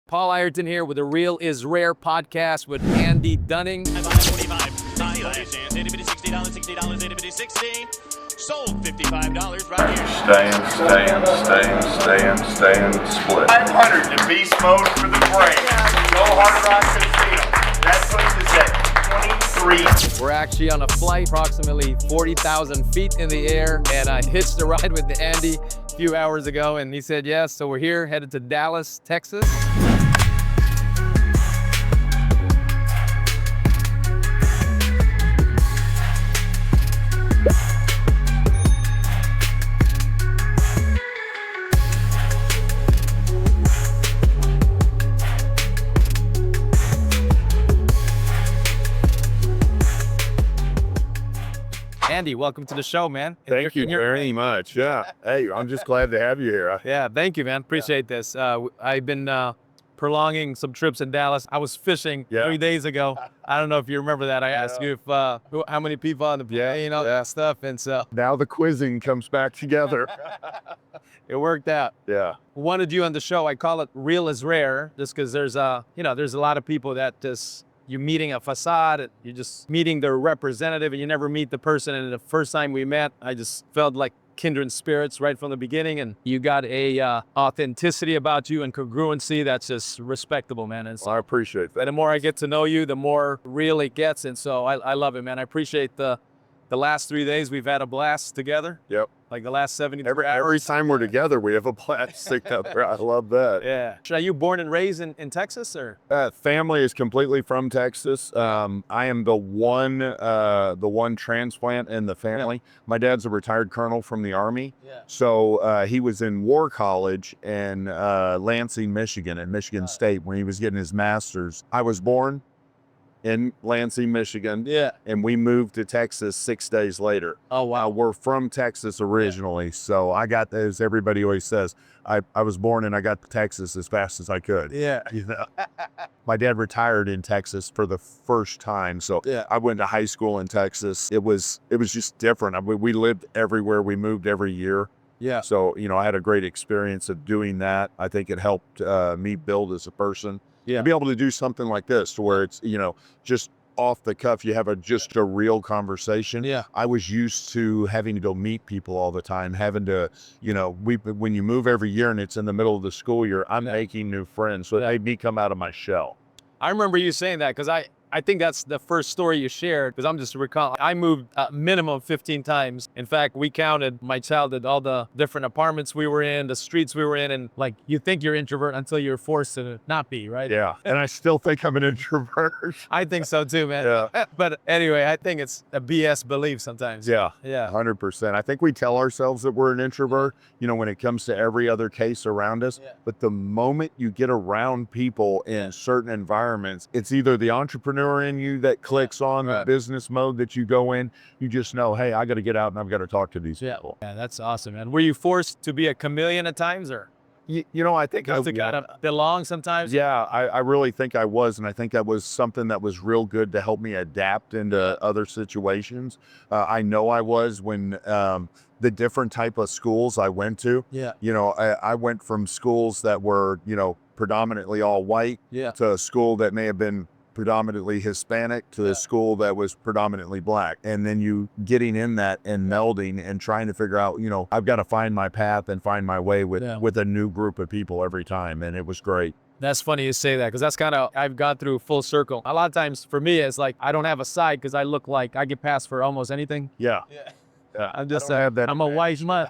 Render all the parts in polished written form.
Paul Ireton here with the Real is Rare podcast with Andy Dunning. Sold $55 right here. Staying, split. 500 to beast mode for the brain. No Hard Rock Casino. That puts us at 23. We're actually on a flight approximately 40,000 feet in the air, and I hitched a ride with Andy a few hours ago, and he said yes. So we're here, headed to Dallas, Texas. Andy, welcome to the show, man. Thank you very much. Yeah. Hey, I'm just glad to have you here. Yeah, thank you, man. Appreciate this. I've been prolonging some trips in Dallas. I was fishing 3 days ago. I don't know if you remember that. I asked you if how many people on the plane, that stuff, and so Now the quizzing comes back together. it worked out. Yeah. Wanted you on the show. I call it Real is Rare, just because there's there's a lot of people that just you're meeting a facade, you're just meeting their representative, and you never meet the person. And the first time we met, I just felt like kindred spirits right from the beginning, and you got a authenticity about you and congruency that's just respectable, man. And so, I appreciate that. the more I get to know you, the more real it gets, and so I love it, man. I appreciate the last 3 days we've had a blast together. Yep. Like the last 72 Every hours. time we're together, we have a blast together. I love that. Yeah. Are you born and raised in Texas, or? Family is completely from Texas. I am the one transplant in the family. My dad's a retired colonel from the Army. Yeah. So he was in War College in Lansing, Michigan, at Michigan State when he was getting his master's. I was born in Lansing, Michigan. Yeah. And we moved to Texas 6 days later. Oh, wow. We're from Texas originally. So I got, as everybody always says, I was born and I got to Texas as fast as I could. Yeah. You know? My dad retired in Texas for the first time. So Yeah. I went to high school in Texas. It was just different. We lived everywhere. We moved every year. Yeah. So, I had a great experience of doing that. I think it helped me build as a person. Yeah. To be able to do something like this to where it's, just off the cuff, you have just a real conversation. Yeah. I was used to having to go meet people all the time, having to, when you move every year and it's in the middle of the school year, I'm making new friends. So it made me come out of my shell. I remember you saying that because I think that's the first story you shared, because I'm just recalling. I moved a minimum 15 times. In fact, we counted my childhood, all the different apartments we were in, the streets we were in, and like you think you're introvert until you're forced to not be, right? Yeah. And I still think I'm an introvert. I think so too, man. Yeah. But anyway, I think it's a BS belief sometimes. Yeah. Yeah. 100%. I think we tell ourselves that we're an introvert, when it comes to every other case around us. Yeah. But the moment you get around people in certain environments, it's either the entrepreneur in you that clicks on the business mode that you go in. You just know, hey, I got to get out and I've got to talk to these people. Yeah, that's awesome, man. Were you forced to be a chameleon at times, or I think just to kind of belong sometimes? Yeah, I really think I was. And I think that was something that was real good to help me adapt into other situations. I know I was when the different type of schools I went to. Yeah. I went from schools that were, predominantly all white to a school that may have been predominantly Hispanic to the school that was predominantly black. And then you getting in that and melding and trying to figure out, I've got to find my path and find my way with a new group of people every time. And it was great. That's funny you say that, because that's kind of, I've gone through full circle. A lot of times for me, it's like, I don't have a side because I look like I get passed for almost anything. Yeah. I'm just, I don't have that. I'm a wise man.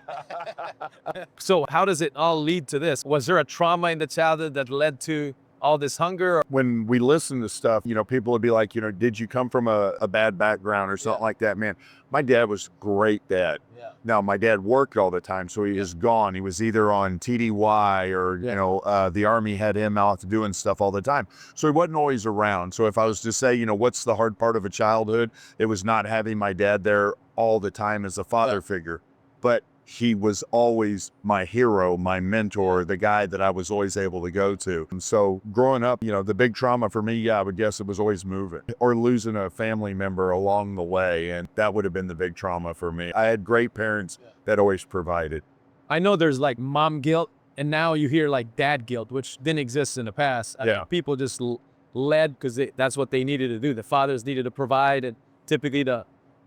So how does it all lead to this? Was there a trauma in the childhood that led to all this hunger? When we listen to stuff, people would be like, did you come from a bad background or something like that? Man, my dad was a great dad. Yeah. Now, my dad worked all the time, so he is gone. He was either on TDY or, the Army had him out doing stuff all the time. So he wasn't always around. So if I was to say, what's the hard part of a childhood, it was not having my dad there all the time as a father figure. But he was always my hero, my mentor, the guy that I was always able to go to. And so growing up, the big trauma for me, I would guess it was always moving or losing a family member along the way. And that would have been the big trauma for me. I had great parents that always provided. I know there's like mom guilt and now you hear like dad guilt, which didn't exist in the past. I mean, Yeah. people just led because that's what they needed to do. The fathers needed to provide, and typically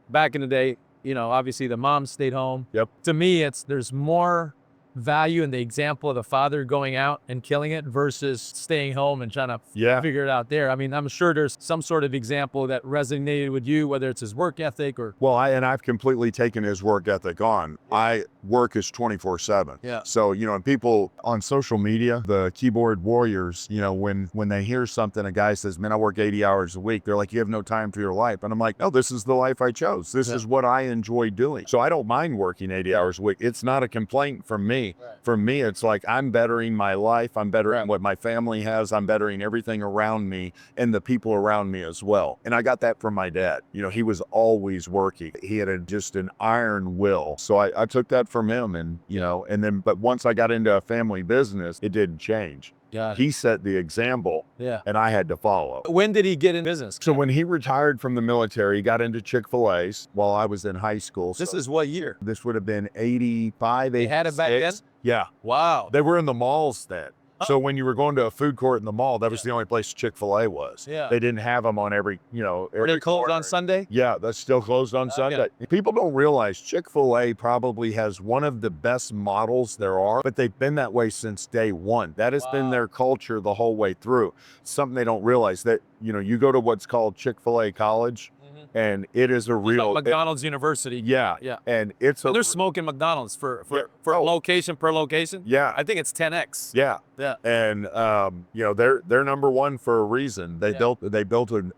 back in the day, obviously the mom stayed home. Yep. To me, there's more value in the example of the father going out and killing it versus staying home and trying to Yeah. figure it out there. I mean, I'm sure there's some sort of example that resonated with you, whether it's his work ethic or Well, I've completely taken his work ethic on. I work is 24/7. Yeah. So, and people on social media, the keyboard warriors, when they hear something, a guy says, man, I work 80 hours a week. They're like, you have no time for your life. And I'm like, no, this is the life I chose. This is what I enjoy doing. So I don't mind working 80 hours a week. It's not a complaint from me. For me, it's like, I'm bettering my life. I'm bettering what my family has. I'm bettering everything around me and the people around me as well. And I got that from my dad. He was always working. He had just an iron will. So I took that from him, and, but once I got into a family business, it didn't change. He set the example, and I had to follow. When did he get in business? So when he retired from the military, he got into Chick-fil-A's while I was in high school. This So is what year? this would have been 85, They had it back 86. then? Yeah. Wow. They were in the malls then. So when you were going to a food court in the mall, that was the only place Chick-fil-A was. Yeah. They didn't have them on every, Were every they closed corner. on Sunday? Yeah, that's still closed on Sunday. People don't realize Chick-fil-A probably has one of the best models there are, but they've been that way since day one. That has been their culture the whole way through. Something they don't realize that, you go to what's called Chick-fil-A College, and it is a real McDonald's University. yeah. Yeah. And it's a And they're smoking McDonald's for Oh. location per location. yeah. I think it's 10x. Yeah. Yeah. And they're number one for a reason. They built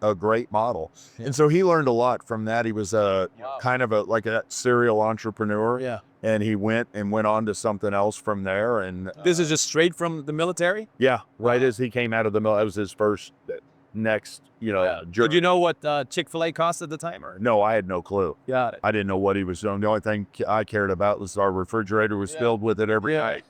a great model. And so he learned a lot from that. He was kind of like a serial entrepreneur. Yeah. And he went on to something else from there. And This is just straight from the military? yeah, right as he came out of the mill, that was his first next, journey. Did you know what Chick-fil-A cost at the time? Or? No, I had no clue. Got it. I didn't know what he was doing. The only thing I cared about was our refrigerator was filled with it every night.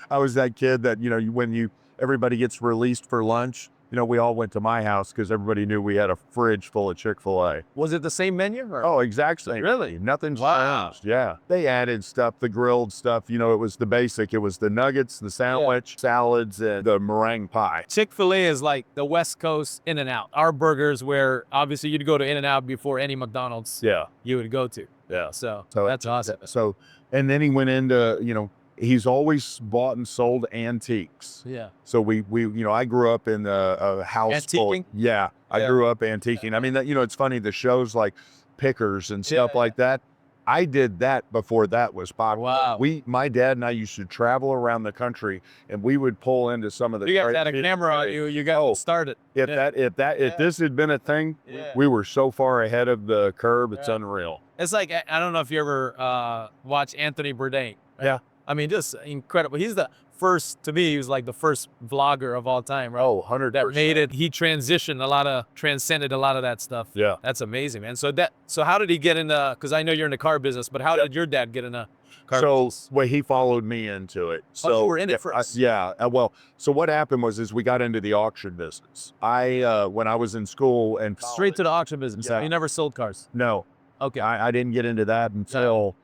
I was that kid that, when everybody gets released for lunch, we all went to my house because everybody knew we had a fridge full of Chick-fil-A. Was it the same menu? Or? Oh, exactly. Really? Nothing's Wow. changed. Yeah. They added stuff, the grilled stuff, it was the basic. It was the nuggets, the sandwich, salads, and the meringue pie. Chick-fil-A is like the West Coast In-N-Out. Our burgers, where obviously you'd go to In-N-Out before any McDonald's Yeah. you would go to. Yeah. So So that's awesome. So, and then he went into, he's always bought and sold antiques. Yeah. So we I grew up in a house full. Antiquing? Yeah, I grew up antiquing. I mean, it's funny, the shows like Pickers and stuff like that. I did that before that was popular. Wow. My dad and I used to travel around the country, and we would pull into some of the. You guys had a camera on you. You got started. If this had been a thing, Yeah. we were so far ahead of the curve. It's unreal. It's like, I don't know if you ever watch Anthony Bourdain. Yeah. I mean, just incredible. He's the first, to me, he was like the first vlogger of all time, right? Oh, 100%. That made it. He transcended a lot of that stuff. Yeah. That's amazing, man. So how did he get into, because I know you're in the car business, but how did your dad get into car business? Well, he followed me into it. So you were in it first. Well, so what happened was we got into the auction business. When I was in school and Straight to the auction business. Yeah. You never sold cars. No, Okay. I didn't get into that until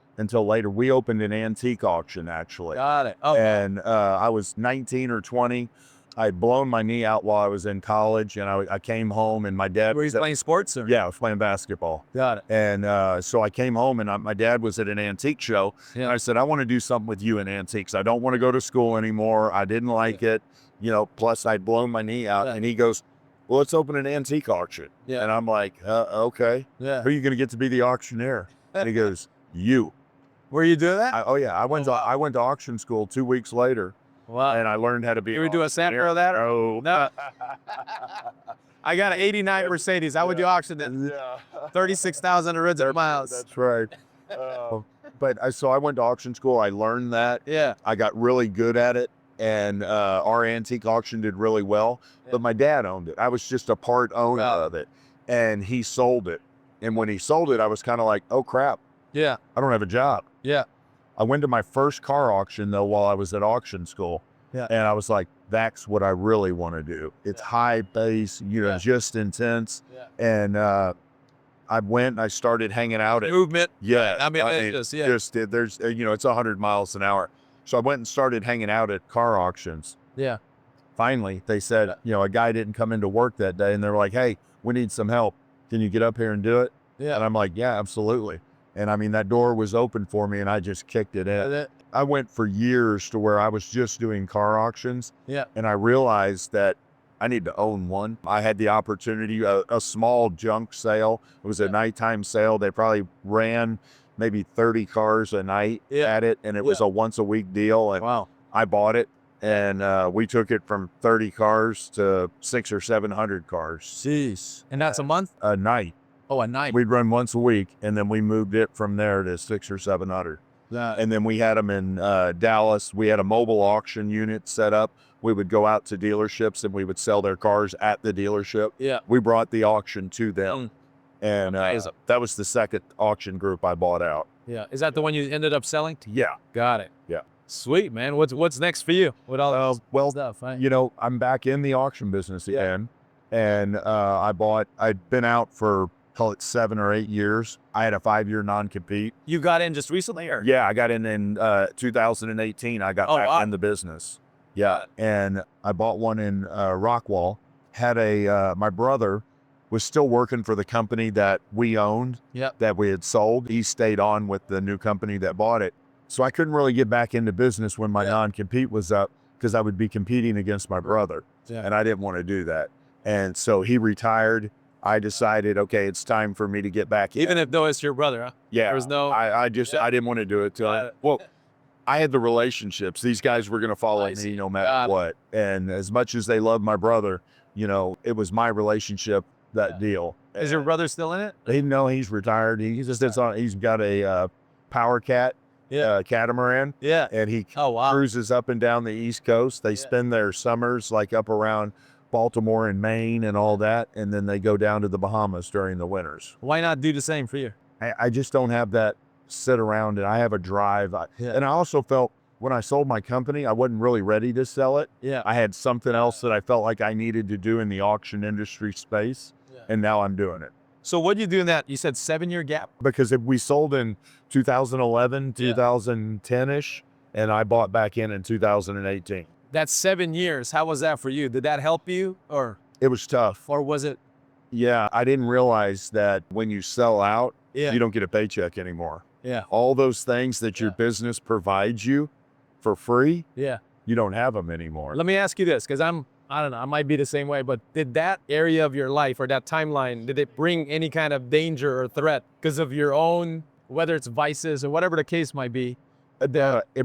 later. We opened an antique auction, actually. Got it. Oh, And I was 19 or 20. I had blown my knee out while I was in college, and I came home, and my dad were you was at- playing sports? Or? Yeah, I was playing basketball. Got it. And so I came home, and my dad was at an antique show. Yeah. And I said, I want to do something with you in antiques. I don't want to go to school anymore. I didn't like it. Plus I'd blown my knee out. Yeah. And he goes, well, let's open an antique auction. Yeah. And I'm like, okay. Yeah. Who are you going to get to be the auctioneer? And he goes, you. Were you doing that? I went to auction school 2 weeks later, Wow. and I learned how to be. You would do a sample of that? No. No. I got an 89 Mercedes. I would do auction at Yeah. 36,000 original miles. That's right. So I went to auction school. I learned that. Yeah. I got really good at it, and our antique auction did really well. But my dad owned it. I was just a part owner Wow. of it, and he sold it. And when he sold it, I was kind of like, oh crap, Yeah. I don't have a job. Yeah. I went to my first car auction though while I was at auction school. Yeah. And I was like, that's what I really want to do. It's high pace, Yeah. just intense. Yeah. And I went and I started hanging out at Movement. yeah. I mean, it's just, yeah. there's it's 100 miles an hour. So I went and started hanging out at car auctions. Yeah. Finally, they said, you know, a guy didn't come into work that day, and they were like, "Hey, we need some help. Can you get up here and do it?" Yeah. And I'm like, "Yeah, absolutely." And I mean, that door was open for me, and I just kicked it in. I went for years to where I was just doing car auctions, Yeah. and I realized that I need to own one. I had the opportunity, a small junk sale. It was a nighttime sale. They probably ran maybe 30 cars a night at it, and it was a once a week deal. And Wow. I bought it, and we took it from 30 cars to 600 or 700 cars Jeez. And that's a month? a night. Oh, a night. We'd run once a week, and then we moved it from there to 600 or 700. And then we had them in Dallas. We had a mobile auction unit set up. We would go out to dealerships and we would sell their cars at the dealership. Yeah. We brought the auction to them. And Amazing. that was the second auction group I bought out. Yeah. Is that the one you ended up selling? Yeah. Got it. Yeah. Sweet, man. What's next for you? With all this Well, stuff? Right? you know, I'm back in the auction business again. And I'd been out for, call it 7 or 8 years. I had a 5-year non-compete. You got in just recently, or? Yeah, I got in 2018. I got back in the business. Yeah, and I bought one in Rockwall. Had my brother was still working for the company that we owned, that we had sold. He stayed on with the new company that bought it. So I couldn't really get back into business when my non-compete was up because I would be competing against my brother. Yeah. And I didn't want to do that. And so he retired. I decided, okay, it's time for me to get back in. Even if though it's your brother, huh? Yeah. There was no. I didn't want to do it till I had the relationships. These guys were going to follow me no matter what. And as much as they loved my brother, you know, it was my relationship, that deal. Is your brother still in it? He's retired. He just sits on, he's got a Power Cat catamaran. Yeah. And he Oh, wow. cruises up and down the East Coast. They spend their summers like up around Baltimore and Maine and all that. And then they go down to the Bahamas during the winters. Why not do the same for you? I just don't have that sit around, and I have a drive. And I also felt when I sold my company, I wasn't really ready to sell it. Yeah. I had something else that I felt like I needed to do in the auction industry space. And now I'm doing it. So what you do in that? You said 7-year gap. Because if we sold in 2011, 2010-ish, and I bought back in 2018. That's 7 years. How was that for you? Did that help you, or It was tough. was it? Yeah, I didn't realize that when you sell out, Yeah. you don't get a paycheck anymore. Yeah. All those things that your business provides you for free, Yeah. you don't have them anymore. Let me ask you this, because I don't know, I might be the same way, but did that area of your life or that timeline, did it bring any kind of danger or threat because of your own, whether it's vices or whatever the case might be? It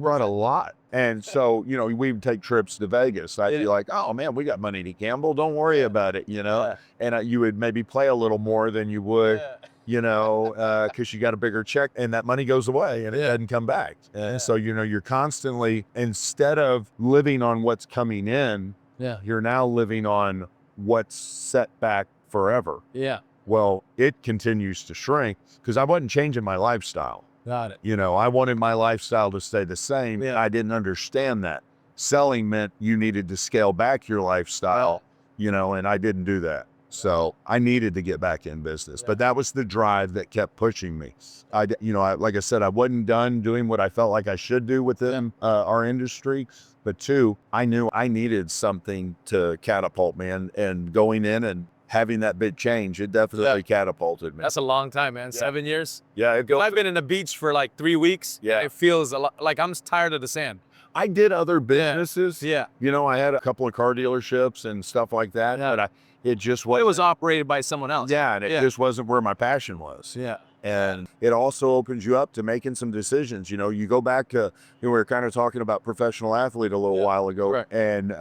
brought a lot. And so, you know, we would take trips to Vegas. I'd be like, oh man, we got money to gamble. Don't worry about it, you know? And you would maybe play a little more than you would, you know, because you got a bigger check and that money goes away and it doesn't come back. And so, you know, you're constantly, instead of living on what's coming in, you're now living on what's set back forever. Yeah. Well, it continues to shrink because I wasn't changing my lifestyle. Got it. You know, I wanted my lifestyle to stay the same. Yeah. I didn't understand that. Selling meant you needed to scale back your lifestyle, you know, and I didn't do that. So I needed to get back in business, but that was the drive that kept pushing me. Like I said, I wasn't done doing what I felt like I should do within our industry. But 2, I knew I needed something to catapult me, and going in and having that big change, it definitely catapulted me. That's a long time, man. 7 years. Yeah, it goes. I've been in the beach for like 3 weeks. Yeah. It feels a lot like I'm tired of the sand. I did other businesses. Yeah. You know, I had a couple of car dealerships and stuff like that, but it just It was operated by someone else. Yeah, and it just wasn't where my passion was. Yeah. And it also opens you up to making some decisions. You know, you go back to, we were kind of talking about professional athlete a little while ago. Right. And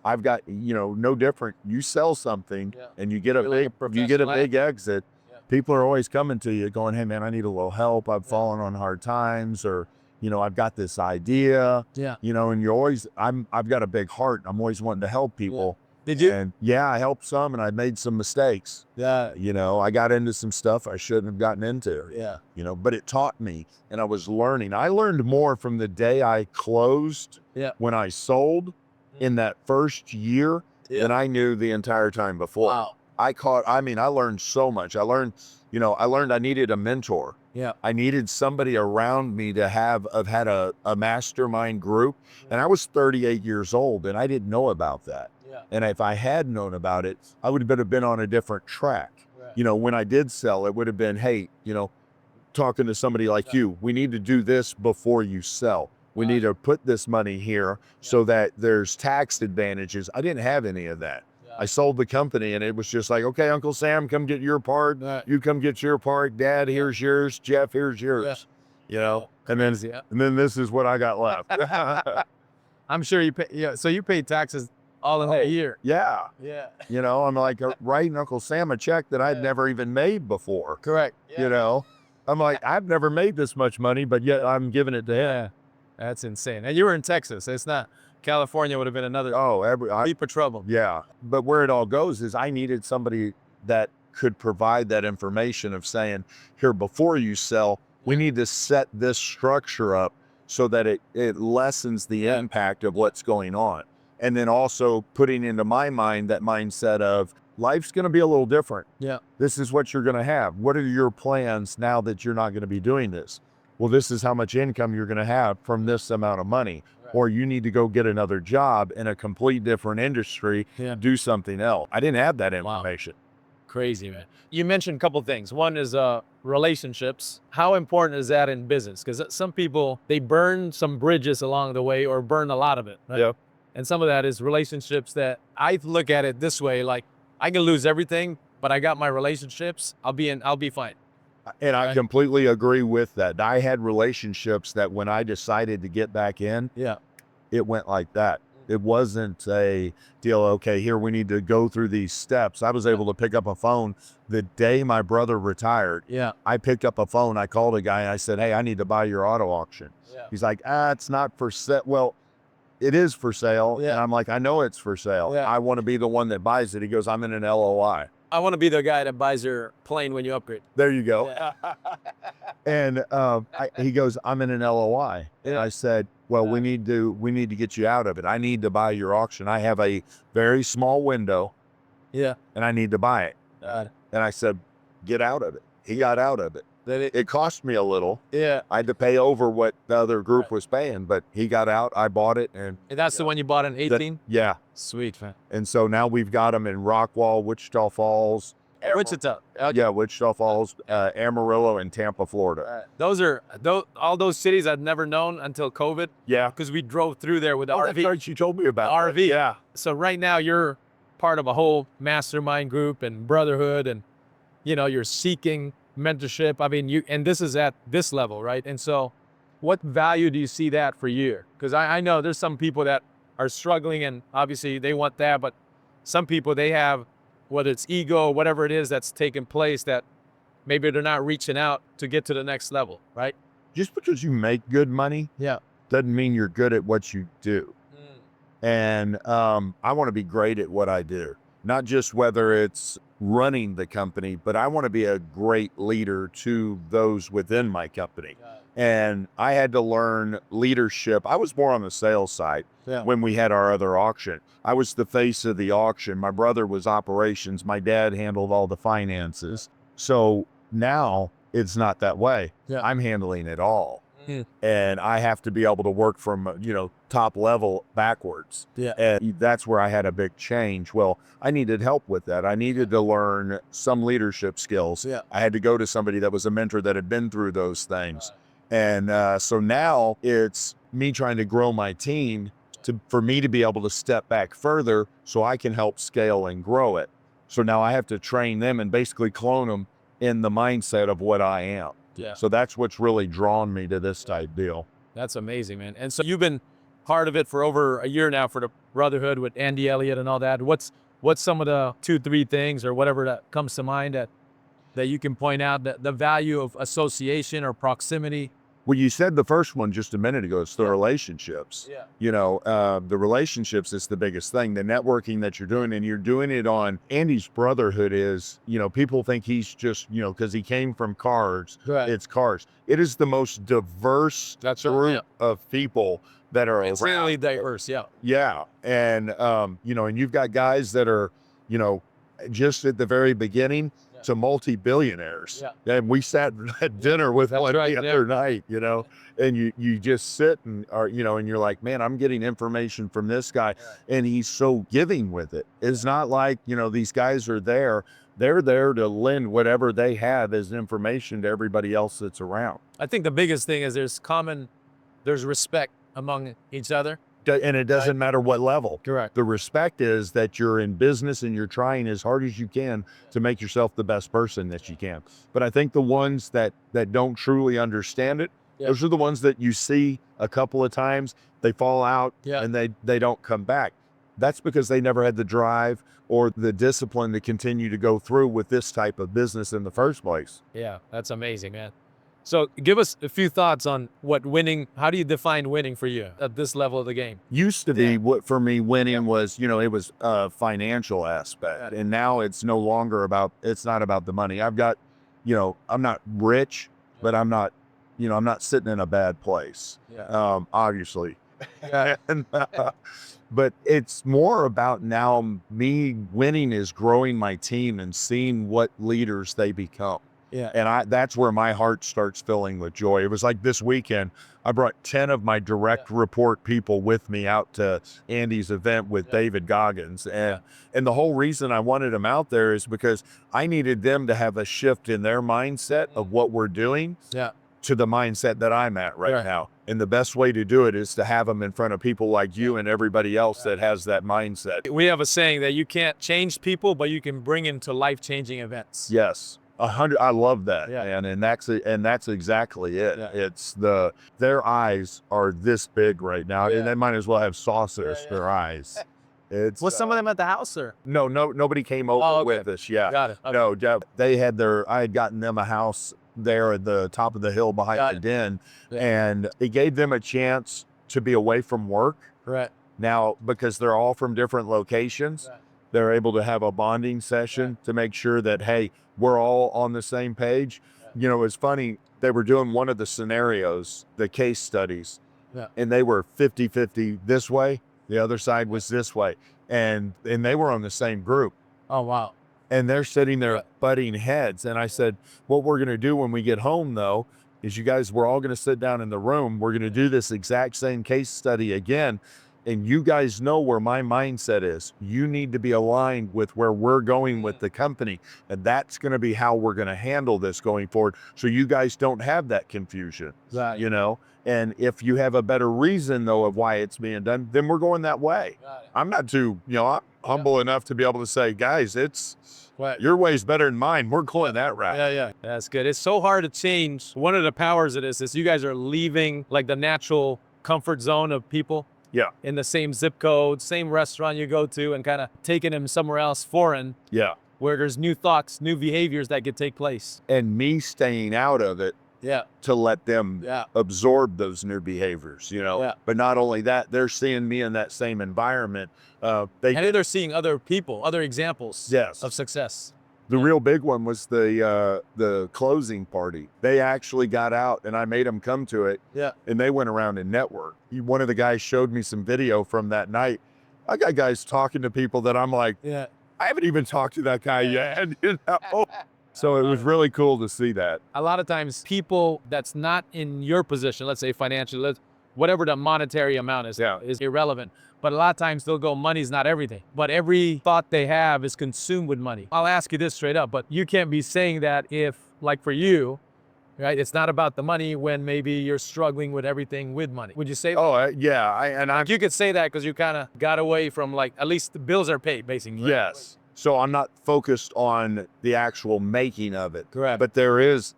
I've got, no different. You sell something and you get a big exit. Yeah. People are always coming to you going, hey man, I need a little help. I've fallen on hard times, or, I've got this idea, Yeah. and you're always, I've got a big heart. I'm always wanting to help people. Did you? And I helped some and I made some mistakes. Yeah. I got into some stuff I shouldn't have gotten into. Yeah. But it taught me, and I was learning. I learned more from the day I closed when I sold in that first year than I knew the entire time before. Wow. I learned so much. I learned I needed a mentor. Yeah. I needed somebody around me to have had a mastermind group. And I was 38 years old and I didn't know about that. Yeah. And if I had known about it, I would have been on a different track. Right. You know, when I did sell, it would have been, hey, you know, talking to somebody like you, we need to do this before you sell. We need to put this money here so that there's tax advantages. I didn't have any of that. I sold the company and it was just like, okay, Uncle Sam, come get your part. Right. You come get your part. Dad, here's yours. Jeff, here's yours. You know, and then this is what I got left. I'm sure you pay. Yeah. So you pay taxes all in a year. Yeah. Yeah. You know, I'm like writing Uncle Sam a check that I'd never even made before. Correct. You know, I'm like, I've never made this much money, but yet I'm giving it to him. Yeah. That's insane. And you were in Texas. It's not California would have been another heap of trouble. Yeah. But where it all goes is I needed somebody that could provide that information of saying, here, before you sell, we need to set this structure up so that it lessens the impact of what's going on. And then also putting into my mind that mindset of life's going to be a little different. Yeah. This is what you're going to have. What are your plans now that you're not going to be doing this? Well, this is how much income you're going to have from this amount of money. Or you need to go get another job in a complete different industry, do something else. I didn't have that information. Crazy, man. You mentioned a couple things. One is relationships. How important is that in business? Because some people, they burn some bridges along the way or burn a lot of it. Right? Yeah. And some of that is relationships that I look at it this way, like I can lose everything, but I got my relationships. I'll be fine. And I completely agree with that. I had relationships that when I decided to get back in, it went like that. It wasn't a deal, okay, here we need to go through these steps. I was able to pick up a phone the day my brother retired. Yeah. I picked up a phone, I called a guy and I said, hey, I need to buy your auto auction. Yeah. He's like, it's not for sale. Well, it is for sale. Yeah. And I'm like, I know it's for sale. Yeah. I want to be the one that buys it. He goes, I'm in an LOI. I want to be the guy that buys your plane when you upgrade. There you go. Yeah. And he goes, I'm in an LOI. And I said, well, we need to get you out of it. I need to buy your auction. I have a very small window. Yeah. And I need to buy it. And I said, get out of it. He got out of it. It cost me a little. Yeah. I had to pay over what the other group was paying, but he got out. I bought it. And that's the one you bought in 18? Yeah. Sweet, man. And so now we've got them in Rockwall, Wichita Falls. Wichita. Yeah, Wichita Falls, Amarillo, and Tampa, Florida. All those cities I'd never known until COVID. Yeah. Because we drove through there with the That's RV. right, you told me about RV. that. Yeah. So right now you're part of a whole mastermind group and brotherhood, and you're seeking mentorship. I mean, and this is at this level, right? And so what value do you see that for you? Because I know there's some people that are struggling and obviously they want that, but some people, they have, whether it's ego or whatever it is that's taking place, that maybe they're not reaching out to get to the next level, right? Just because you make good money doesn't mean you're good at what you do. And I want to be great at what I do, not just whether it's running the company, but I want to be a great leader to those within my company. And I had to learn leadership. I was more on the sales side when we had our other auction. I was the face of the auction. My brother was operations. My dad handled all the finances. So now it's not that way. I'm handling it all. And I have to be able to work from, top level backwards. And that's where I had a big change. Well, I needed help with that. I needed to learn some leadership skills. I had to go to somebody that was a mentor that had been through those things. And so now it's me trying to grow my team for me to be able to step back further so I can help scale and grow it. So now I have to train them and basically clone them in the mindset of what I am. So that's what's really drawn me to this type deal. That's amazing, man. And so you've been part of it for over a year now for the Brotherhood with Andy Elliott and all that. What's some of the 2-3 things or whatever that comes to mind that you can point out, that the value of association or proximity? Well, you said the first one just a minute ago, it's the relationships. The relationships is the biggest thing, the networking that you're doing, and you're doing it on Andy's Brotherhood is, people think he's just, because he came from cars, it's cars. It is the most diverse group of people that are It's around. really diverse, Yeah. And, and you've got guys that are, just at the very beginning, to multi-billionaires. Yeah. And we sat at dinner with That's one right, the yeah. other night, you know, and you just sit and are, you know, and you're like, man, I'm getting information from this guy and he's so giving with it. It's not like, you know, these guys are there. They're there to lend whatever they have as information to everybody else that's around. I think the biggest thing is there's respect among each other. And it doesn't matter what level. Correct. The respect is that you're in business and you're trying as hard as you can to make yourself the best person that you can. But I think the ones that don't truly understand it, those are the ones that you see a couple of times, they fall out and they don't come back. That's because they never had the drive or the discipline to continue to go through with this type of business in the first place. Yeah, that's amazing, man. So give us a few thoughts on what winning, how do you define winning for you at this level of the game? Used to be what for me winning was, you know, it was a financial aspect. And now it's no longer it's not about the money. I've got, you know, I'm not rich, but I'm not, you know, I'm not sitting in a bad place. Obviously. And, but it's more about now me winning is growing my team and seeing what leaders they become. Yeah. And that's where my heart starts filling with joy. It was like this weekend, I brought 10 of my direct report people with me out to Andy's event with David Goggins. And the whole reason I wanted them out there is because I needed them to have a shift in their mindset of what we're doing to the mindset that I'm at right now. And the best way to do it is to have them in front of people like you and everybody else that has that mindset. We have a saying that you can't change people, but you can bring them to life-changing events. Yes. 100. I love that, man. And that's exactly it. It's their eyes are this big right now, and they might as well have saucers for their eyes. It's Was some of them at the house or? no, nobody came over with us. Yeah, Got it. Okay. no, they had I had gotten them a house there at the top of the hill behind the den, and it gave them a chance to be away from work. Right. Now, because they're all from different locations, they're able to have a bonding session to make sure that, hey, we're all on the same page. You know, it's funny, they were doing one of the scenarios, the case studies, and they were 50-50 this way, the other side was this way. And they were on the same group. Oh, wow. And they're sitting there butting heads. And I said, what we're going to do when we get home, though, is we're all going to sit down in the room. We're going to do this exact same case study again. And you guys know where my mindset is. You need to be aligned with where we're going with the company. And that's going to be how we're going to handle this going forward. So you guys don't have that confusion, you know? And if you have a better reason, though, of why it's being done, then we're going that way. I'm not too, you know, I'm humble enough to be able to say, guys, your way's better than mine. We're going that route. Yeah. That's good. It's so hard to change. One of the powers of this is you guys are leaving like the natural comfort zone of people. Yeah. In the same zip code, same restaurant you go to, and kind of taking them somewhere else foreign. Yeah. Where there's new thoughts, new behaviors that could take place. And me staying out of it to let them absorb those new behaviors, you know. But not only that, they're seeing me in that same environment. And they're seeing other people, other examples of success. The real big one was the closing party. They actually got out and I made them come to it. And they went around and networked. One of the guys showed me some video from that night. I got guys talking to people that I'm like, I haven't even talked to that guy yet. You know? So it was really cool to see that. A lot of times people that's not in your position, let's say financially, whatever the monetary amount is irrelevant. But a lot of times they'll go, money's not everything. But every thought they have is consumed with money. I'll ask you this straight up, but you can't be saying that if, like for you, right, it's not about the money when maybe you're struggling with everything with money. Would you say? Oh, yeah. You could say that because you kind of got away from, like, at least the bills are paid, basically. Right? Yes. So I'm not focused on the actual making of it. Correct. But there's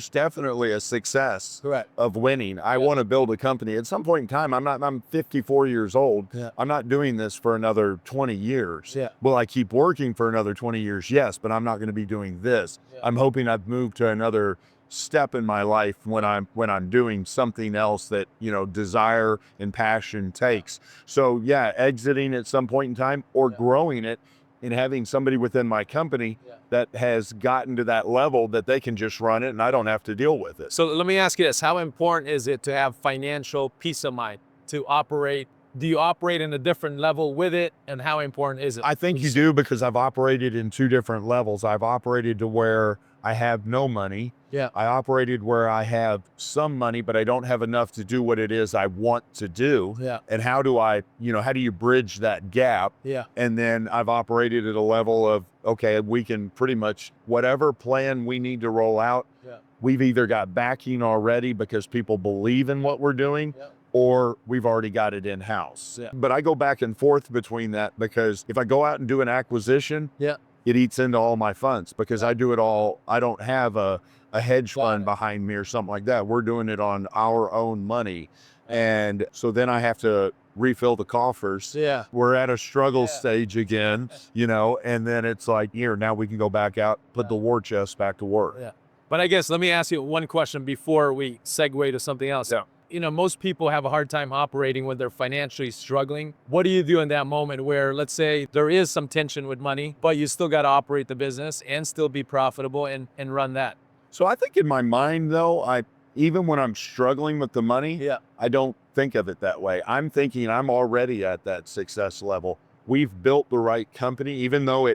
definitely a success of winning. I want to build a company. At some point in time, I'm 54 years old. I'm not doing this for another 20 years. Will I keep working for another 20 years? Yes, but I'm not going to be doing this. I'm hoping I've moved to another step in my life when I'm doing something else that, you know, desire and passion takes. So exiting at some point in time or growing it and having somebody within my company that has gotten to that level that they can just run it and I don't have to deal with it. So let me ask you this. How important is it to have financial peace of mind to operate do you operate in a different level with it, and how important is it? I think you do, because I've operated in two different levels. I've operated to where I have no money. Yeah. I operated where I have some money, but I don't have enough to do what it is I want to do. Yeah. And how do I, how do you bridge that gap? Yeah. And then I've operated at a level of, okay, we can pretty much, whatever plan we need to roll out, Yeah. we've either got backing already because people believe in what we're doing, Yeah. or we've already got it in-house. Yeah. But I go back and forth between that, because if I go out and do an acquisition, Yeah. it eats into all my funds, because I do it all. I don't have a hedge Got fund it. behind me or something like that. We're doing it on our own money. And so then I have to refill the coffers. Yeah. We're at a struggle Yeah. stage again, and then it's like, here, now we can go back out, put the war chest back to work. Yeah. But I guess let me ask you one question before we segue to something else. Yeah. Most people have a hard time operating when they're financially struggling. What do you do in that moment where, let's say, there is some tension with money, but you still got to operate the business and still be profitable and run that? So I think in my mind, though, even when I'm struggling with the money, Yeah. I don't think of it that way. I'm thinking I'm already at that success level. We've built the right company, even though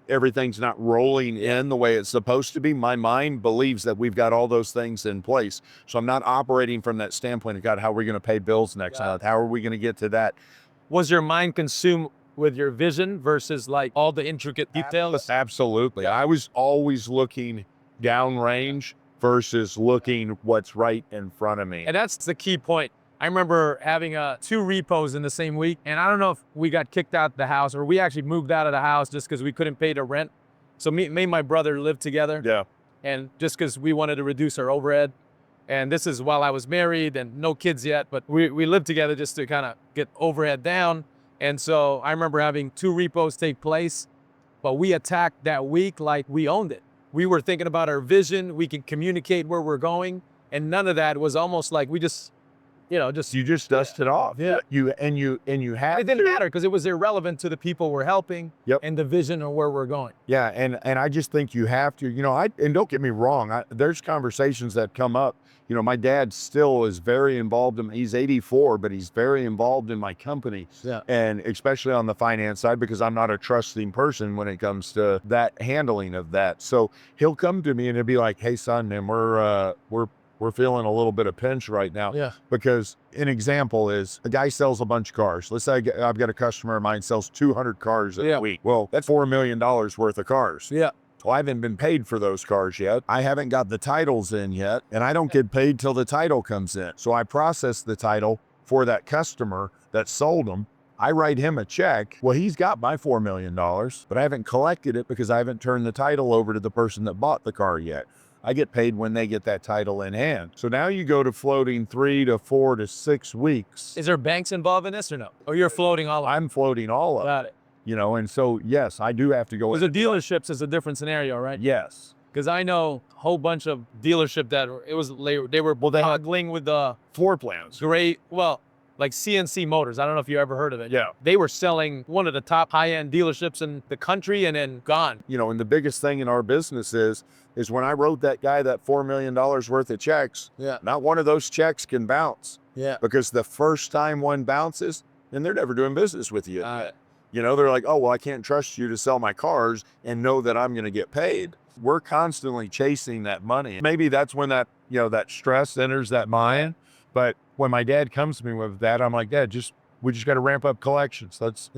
everything's not rolling in the way it's supposed to be. My mind believes that we've got all those things in place. So I'm not operating from that standpoint of, God, how are we going to pay bills next month? How are we going to get to that? Was your mind consumed with your vision versus like all the intricate details? Absolutely. Yeah. I was always looking downrange versus looking what's right in front of me. And that's the key point. I remember having 2 repos in the same week, and I don't know if we got kicked out of the house or we actually moved out of the house just because we couldn't pay the rent. So me and my brother lived together, Yeah. and just because we wanted to reduce our overhead. And this is while I was married and no kids yet, but we lived together just to kind of get overhead down. And so I remember having 2 repos take place, but we attacked that week like we owned it. We were thinking about our vision. We can communicate where we're going, and none of that was almost like we just. You just dust it off. Yeah. You have It didn't matter because it was irrelevant to the people we're helping. Yep. And the vision of where we're going. Yeah, and I just think you have to, and don't get me wrong, there's conversations that come up. My dad still is very involved he's 84, but he's very involved in my company. Yeah. And especially on the finance side, because I'm not a trusting person when it comes to that handling of that. So he'll come to me and he'll be like, hey son, man, we're feeling a little bit of pinch right now. Yeah. Because an example is a guy sells a bunch of cars. Let's say I've got a customer of mine sells 200 cars a week. Well, that's $4 million worth of cars. Yeah. Well, I haven't been paid for those cars yet. I haven't got the titles in yet, and I don't get paid till the title comes in. So I process the title for that customer that sold them. I write him a check. Well, he's got my $4 million, but I haven't collected it because I haven't turned the title over to the person that bought the car yet. I get paid when they get that title in hand. So now you go to floating 3 to 4 to 6 weeks. Is there banks involved in this or no? Or you're floating all of it? I'm floating all of it. Got it. And so, yes, I do have to go. Because the dealerships is a different scenario, right? Yes. Because I know a whole bunch of dealership that they were boggling with the Floor plans. great, like CNC Motors. I don't know if you ever heard of it. Yeah. They were selling one of the top high-end dealerships in the country and then gone. And the biggest thing in our business is when I wrote that guy that $4 million worth of checks, Yeah. not one of those checks can bounce, Yeah. because the first time one bounces, then they're never doing business with you. They're like, oh, well, I can't trust you to sell my cars and know that I'm going to get paid. We're constantly chasing that money. Maybe that's when that stress enters that mind. But when my dad comes to me with that, I'm like, Dad, we just got to ramp up collections. Let's,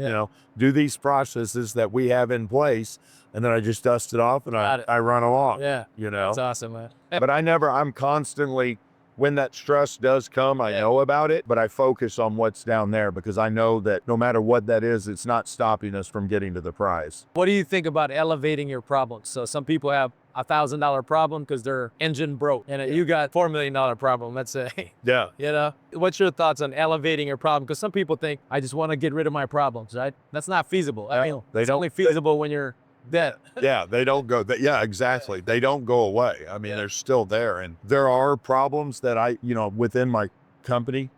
do these processes that we have in place. And then I just dust it off and I run along. Yeah. That's But awesome, man. I'm constantly, when that stress does come, I know about it, but I focus on what's down there, because I know that no matter what that is, it's not stopping us from getting to the prize. What do you think about elevating your problems? So some people have $1,000 problem because their engine broke, and you got $4 million problem, let's say. Yeah. What's your thoughts on elevating your problem? Because some people think, I just want to get rid of my problems, right? That's not feasible. It's only feasible when you're dead. Yeah, they don't go. Yeah, exactly. They don't go away. I mean, they're still there. And there are problems that within my company,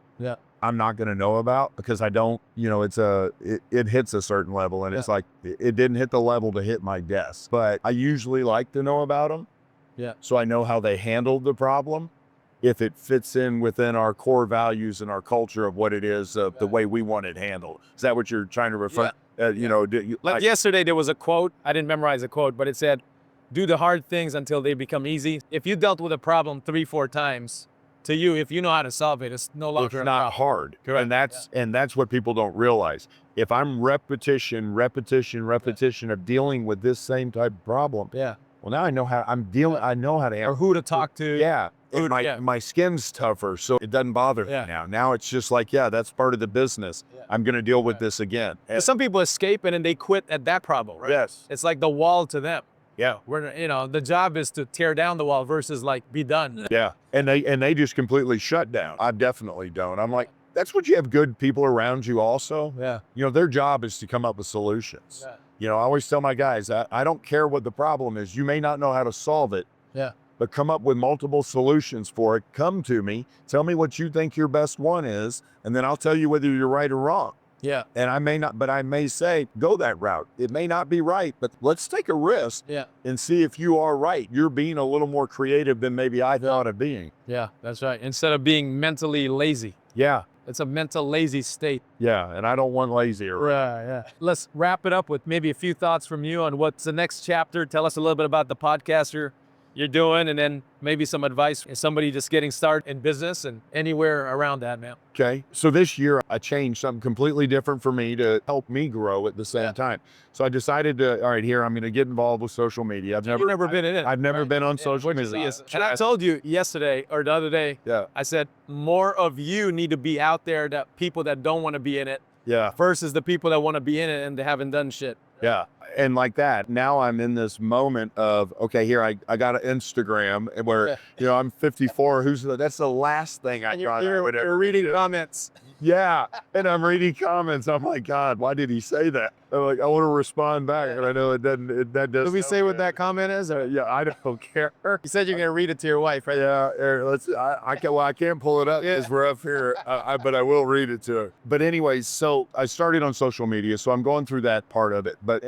I'm not going to know about, because I don't, it hits a certain level, and it's like, it didn't hit the level to hit my desk, but I usually like to know about them. Yeah. So I know how they handled the problem. if it fits in within our core values and our culture of what it is, the way we want it handled. Is that what you're trying to refer? You know, Like yesterday, there was a quote. I didn't memorize the quote, but it said, "Do the hard things until they become easy." If you dealt with a problem 3-4 times, to you, if you know how to solve it, it's no it's longer a not problem. hard. Correct. And that's what people don't realize. If I'm repetition of dealing with this same type of problem, Yeah. well, now I know how I know how to Or handle. who to talk to. Yeah. Who- And yeah. my skin's tougher, so it doesn't bother me Yeah. now. Now it's just like, yeah, that's part of the business. Yeah. I'm going to deal with this again. Some people escape and then they quit at that problem, right? Yes. It's like the wall to them. Yeah. Where, you know, the job is to tear down the wall versus like be done. Yeah. And they just completely shut down. I definitely don't. I'm like, that's what you have good people around you also. Yeah. You know, their job is to come up with solutions. Yeah. You know, I always tell my guys, I don't care what the problem is. You may not know how to solve it, Yeah. but come up with multiple solutions for it. Come to me, tell me what you think your best one is, and then I'll tell you whether you're right or wrong. Yeah. And I may not, but I may say, go that route. It may not be right, but let's take a risk Yeah. and see if you are right. You're being a little more creative than maybe I thought of being. Yeah. That's right. Instead of being mentally lazy, Yeah. it's a mental lazy state. Yeah. And I don't want lazy or Right. Yeah. Let's wrap it up with maybe a few thoughts from you on what's the next chapter. Tell us a little bit about the podcaster you're doing, and then maybe some advice for somebody just getting started in business and anywhere around that, man. Okay. So this year I changed something completely different for me to help me grow at the same time. So I decided to, all right, here, I'm going to get involved with social media. I've never been in it. I've never right? been on Yeah, social which is- media. yes. And I told you yesterday or the other day, Yeah. I said, more of you need to be out there, that people that don't want to be in it Yeah. versus the people that want to be in it and they haven't done shit. Yeah. And like that, now I'm in this moment of, okay, here, I got an Instagram where, Yeah. you know, I'm 54. That's the last thing I And got. I would ever you're reading comments. Yeah. And I'm reading comments. I'm like, God, why did he say that? I'm like, I want to respond back. And I know that doesn't. Did we say what that comment is? Or Yeah, I don't care. you said you're gonna read it to your wife, right? Yeah, here, I can't pull it up because we're up here, but I will read it to her. But anyways, so I started on social media, so I'm going through that part of it. But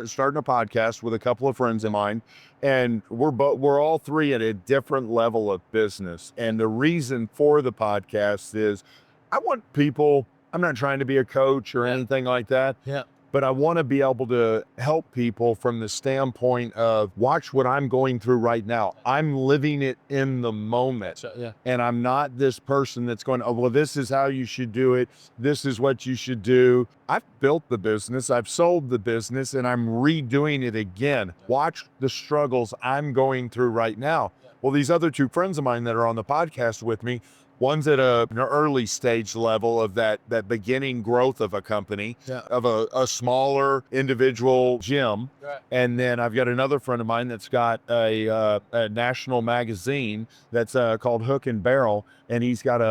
starting a podcast with a couple of friends of mine, and we're all three at a different level of business. And the reason for the podcast is, I want people. I'm not trying to be a coach or anything like that. Yeah. But I want to be able to help people from the standpoint of, watch what I'm going through right now. I'm living it in the moment. So, yeah. And I'm not this person that's going, oh, well, this is how you should do it. This is what you should do. I've built the business. I've sold the business, and I'm redoing it again. Watch the struggles I'm going through right now. Well, these other two friends of mine that are on the podcast with me, one's at an early stage level of that beginning growth of a company, Yeah. of a smaller individual gym. Right. And then I've got another friend of mine that's got a national magazine that's called Hook and Barrel. And he's got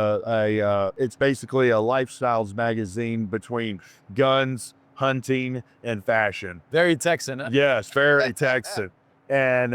it's basically a lifestyles magazine between guns, hunting, and fashion. Very Texan. Huh? Yes, very Texan. And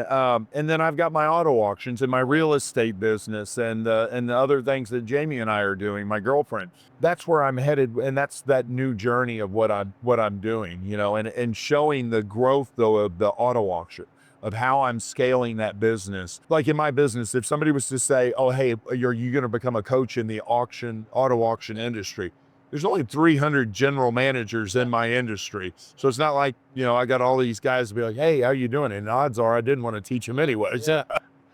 then I've got my auto auctions and my real estate business and the other things that Jamie and I are doing, my girlfriend. That's where I'm headed, and that's that new journey of what I'm doing, you know, and showing the growth though of the auto auction, of how I'm scaling that business. Like in my business, if somebody was to say, "Oh, hey, are you going to become a coach in the auto auction industry?" There's only 300 general managers in my industry. So it's not like, you know, I got all these guys to be like, "Hey, how you doing?" And odds are I didn't want to teach them anyways. Yeah.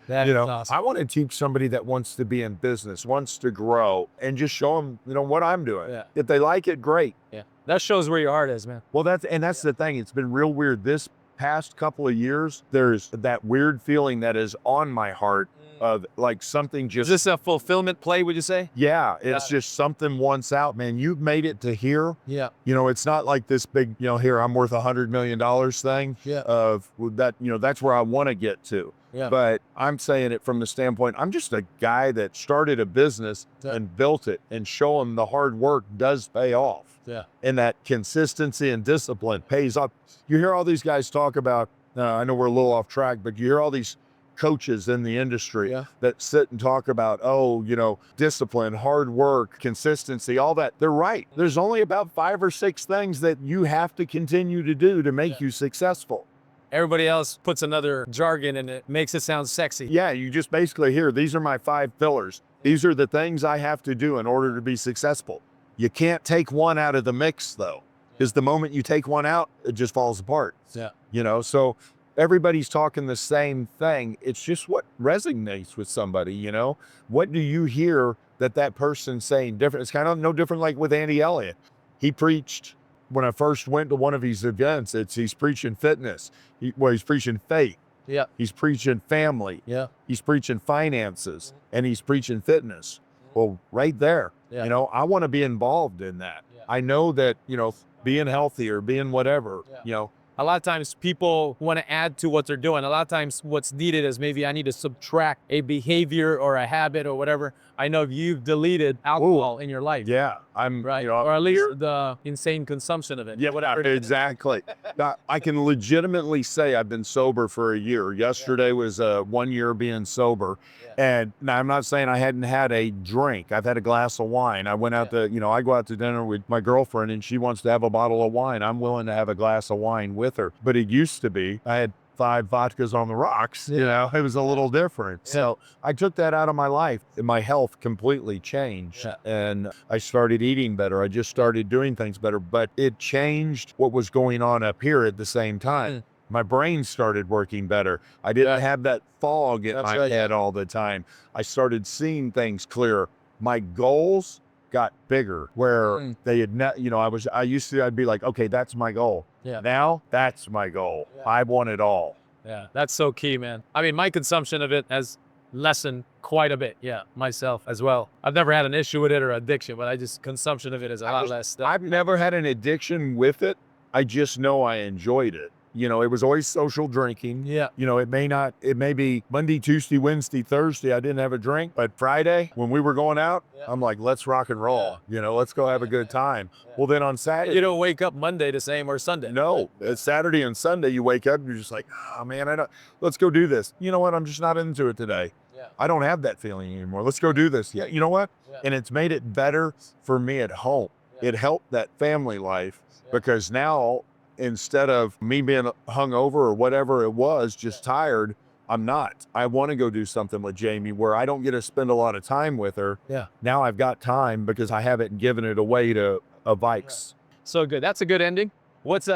That You is know, awesome. I want to teach somebody that wants to be in business, wants to grow, and just show them, you know, what I'm doing. Yeah. If they like it, great. Yeah. That shows where your heart is, man. Well, that's the thing. It's been real weird. This past couple of years, there's that weird feeling that is on my heart of like something Is just, this a fulfillment play, would you say? yeah, it's just something wants out, man. You've made it to here. Yeah. You know, it's not like this big, you know, here, I'm worth $100 million thing Yeah. of that, you know, that's where I want to get to. Yeah. But I'm saying it from the standpoint, I'm just a guy that started a business Yeah. and built it, and show them the hard work does pay off. Yeah. And that consistency and discipline pays off. You hear all these guys talk about, I know we're a little off track, but you hear all these coaches in the industry Yeah. that sit and talk about, oh, you know, discipline, hard work, consistency, all that. They're right. There's only about 5 or 6 things that you have to continue to do to make you successful. Everybody else puts another jargon in it, makes it sound sexy. Yeah, you just basically hear, these are my 5 pillars. These are the things I have to do in order to be successful. You can't take one out of the mix though, because the moment you take one out, it just falls apart. Yeah. You know, so everybody's talking the same thing. It's just what resonates with somebody, you know? What do you hear that person's saying different? It's kind of no different like with Andy Elliott. He preached, when I first went to one of his events, he's preaching fitness. He's preaching faith. Yeah. He's preaching family. Yeah. He's preaching finances, and he's preaching fitness. Well, right there, Yeah. you know, I want to be involved in that. Yeah. I know that, you know, being healthy or being whatever, Yeah. you know, A lot of times people want to add to what they're doing. A lot of times what's needed is maybe I need to subtract a behavior or a habit or whatever. I know you've deleted alcohol in your life. yeah, I'm, Right. you know, Or at least the insane consumption of it. yeah, whatever. Exactly. Now, I can legitimately say I've been sober for a year. Yesterday was 1 year being sober. And now I'm not saying I hadn't had a drink. I've had a glass of wine. I went out to, you know, I go out to dinner with my girlfriend and she wants to have a bottle of wine. I'm willing to have a glass of wine with her. But it used to be, I had 5 vodkas on the rocks, you know, it was a little different. So I took that out of my life and my health completely changed. Yeah. And I started eating better. I just started doing things better, but it changed what was going on up here at the same time. My brain started working better. I didn't have that fog in my head all the time. I started seeing things clearer. My goals got bigger where they had, you know, I'd be like, okay, that's my goal. Yeah. Now that's my goal. Yeah. I want it all. Yeah. That's so key, man. I mean, my consumption of it has lessened quite a bit. Yeah. Myself as well. I've never had an issue with it or addiction, but consumption of it is a lot less. I've never had an addiction with it. I just know I enjoyed it. You know, it was always social drinking. Yeah. You know, it may be Monday, Tuesday, Wednesday, Thursday. I didn't have a drink, but Friday when we were going out, I'm like, let's rock and roll. You know, let's go have a good time. Well, then on Saturday, You don't wake up Monday the same or Sunday. no, it's Saturday and Sunday, you wake up and you're just like, oh man, let's go do this. You know what? I'm just not into it today. Yeah. I don't have that feeling anymore. Let's go do this. Yeah. You know what? Yeah. And it's made it better for me at home. Yeah. It helped that family life because now, instead of me being hungover or whatever it was, just tired, I'm not. I want to go do something with Jamie where I don't get to spend a lot of time with her. Yeah. Now I've got time because I haven't given it away to a Vikes. So good. That's a good ending.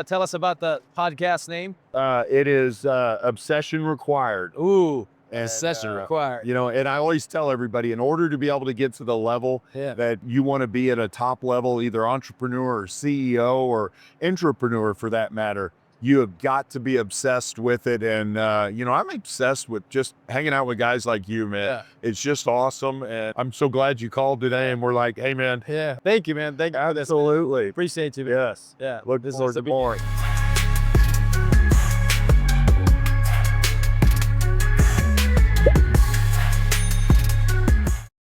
Tell us about the podcast name. It is Obsession Required. Ooh, And, session required. You know, and I always tell everybody, in order to be able to get to the level Yeah. that you want to be at a top level, either entrepreneur or CEO or entrepreneur for that matter, you have got to be obsessed with it. And, you know, I'm obsessed with just hanging out with guys like you, man. Yeah. It's just awesome. And I'm so glad you called today and we're like, hey, man. Yeah. Thank you, man. Thank you. Absolutely. Appreciate you, man. Yes. Yeah. Look This forward was to more.